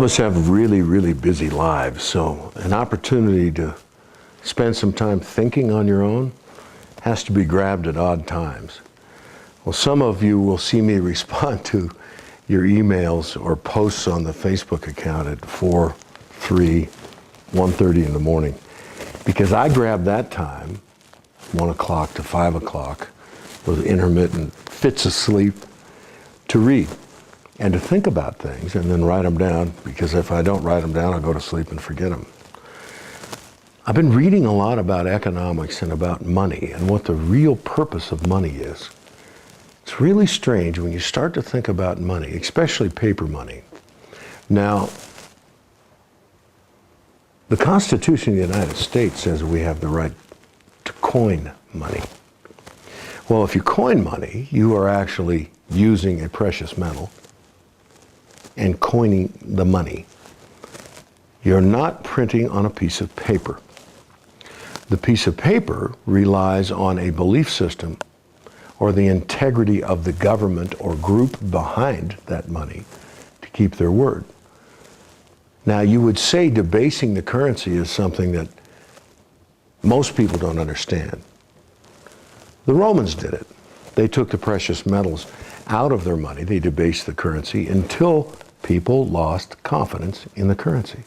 of us have really, really busy lives, so an opportunity to spend some time thinking on your own has to be grabbed at odd times. Well, some of you will see me respond to your emails or posts on the Facebook account at 4, 3, 1:30 in the morning, because I grab that time, 1 o'clock to 5 o'clock, with intermittent fits of sleep, to read and to think about things and then write them down, because if I don't write them down, I'll go to sleep and forget them. I've been reading a lot about economics and about money and what the real purpose of money is. It's really strange when you start to think about money, especially paper money. Now, the Constitution of the United States says we have the right to coin money. Well, if you coin money, you are actually using a precious metal and coining the money. You're not printing on a piece of paper. The piece of paper relies on a belief system or the integrity of the government or group behind that money to keep their word. Now, you would say debasing the currency is something that most people don't understand. The Romans did it. They took the precious metals out of their money. They debased the currency until people lost confidence in the currency.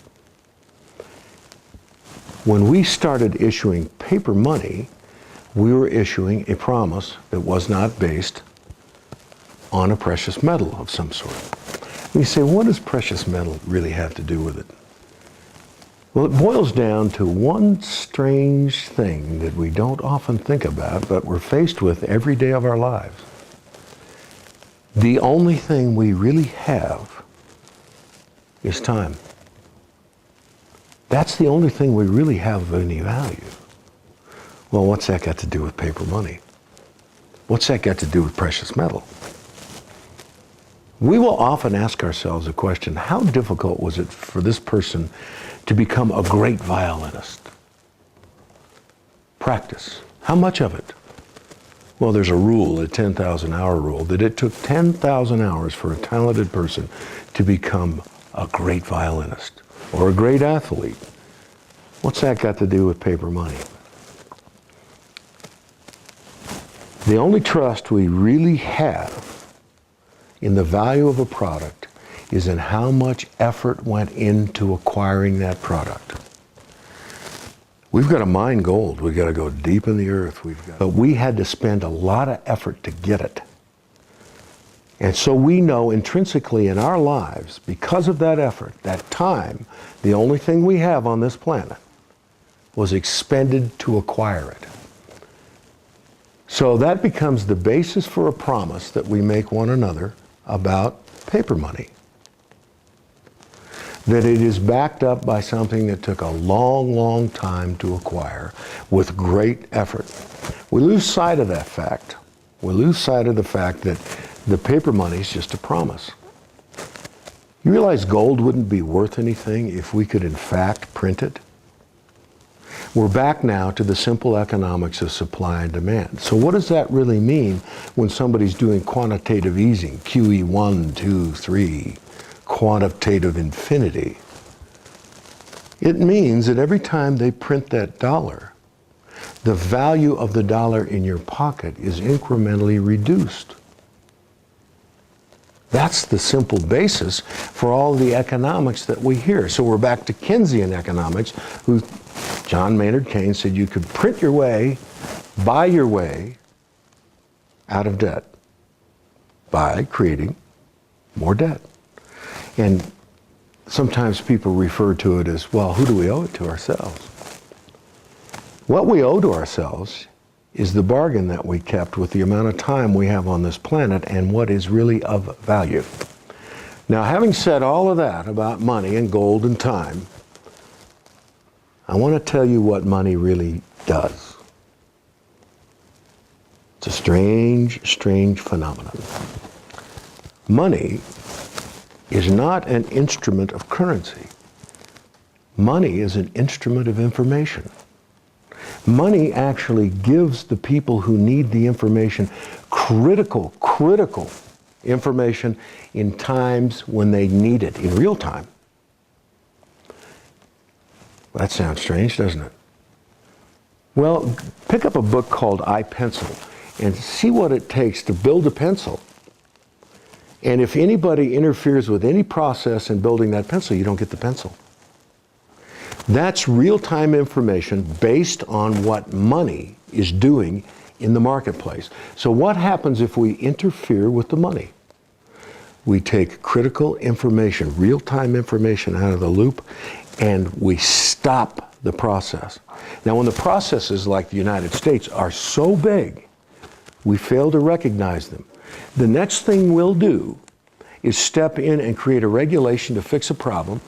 When we started issuing paper money, we were issuing a promise that was not based on a precious metal of some sort. And you say, what does precious metal really have to do with it? Well, it boils down to one strange thing that we don't often think about, but we're faced with every day of our lives. The only thing we really have is time. That's the only thing we really have of any value. Well, what's that got to do with paper money? What's that got to do with precious metal? We will often ask ourselves the question, how difficult was it for this person to become a great violinist? Practice. How much of it? Well, there's a rule, a 10,000-hour rule, that it took 10,000 hours for a talented person to become a great violinist or a great athlete. What's that got to do with paper money? The only trust we really have in the value of a product is in how much effort went into acquiring that product. We've got to mine gold. We've got to go deep in the earth. But we had to spend a lot of effort to get it. And so we know intrinsically in our lives, because of that effort, that time, the only thing we have on this planet was expended to acquire it. So that becomes the basis for a promise that we make one another about paper money. That it is backed up by something that took a long, long time to acquire with great effort. We lose sight of that fact. We lose sight of the fact that the paper money is just a promise. You realize gold wouldn't be worth anything if we could in fact print it? We're back now to the simple economics of supply and demand. So what does that really mean when somebody's doing quantitative easing, QE 1, 2, 3, quantitative infinity? It means that every time they print that dollar, the value of the dollar in your pocket is incrementally reduced. That's the simple basis for all the economics that we hear. So we're back to Keynesian economics, who John Maynard Keynes said you could print your way, buy your way out of debt by creating more debt. And sometimes people refer to it as, well, who do we owe it to? Ourselves. What we owe to ourselves is the bargain that we kept with the amount of time we have on this planet and what is really of value. Now, having said all of that about money and gold and time, I want to tell you what money really does. It's a strange, strange phenomenon. Money is not an instrument of currency. Money is an instrument of information. Money actually gives the people who need the information critical information in times when they need it, in real time. That sounds strange, doesn't it? Well, pick up a book called iPencil and see what it takes to build a pencil. And if anybody interferes with any process in building that pencil, you don't get the pencil. That's real-time information based on what money is doing in the marketplace. So what happens if we interfere with the money? We take critical information, real-time information out of the loop, and we stop the process. Now, when the processes like the United States are so big, we fail to recognize them. The next thing we'll do is step in and create a regulation to fix a problem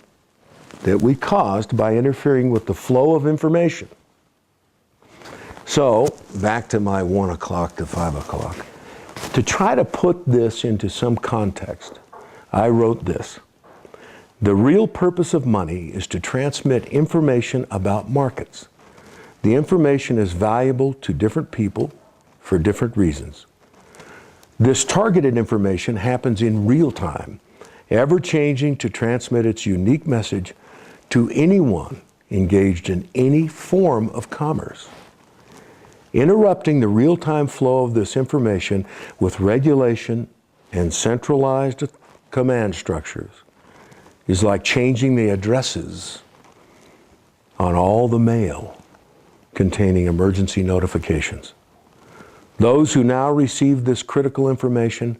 that we caused by interfering with the flow of information. So, back to my 1 o'clock to 5 o'clock. To try to put this into some context, I wrote this. The real purpose of money is to transmit information about markets. The information is valuable to different people for different reasons. This targeted information happens in real time, ever changing to transmit its unique message to anyone engaged in any form of commerce. Interrupting the real-time flow of this information with regulation and centralized command structures is like changing the addresses on all the mail containing emergency notifications. Those who now receive this critical information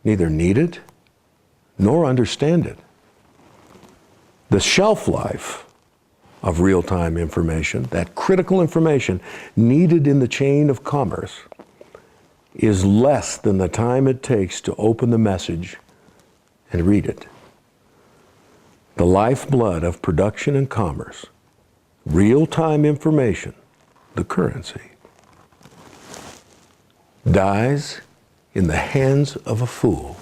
neither need it nor understand it. The shelf life of real-time information, that critical information needed in the chain of commerce, is less than the time it takes to open the message and read it. The lifeblood of production and commerce, real-time information, the currency, dies in the hands of a fool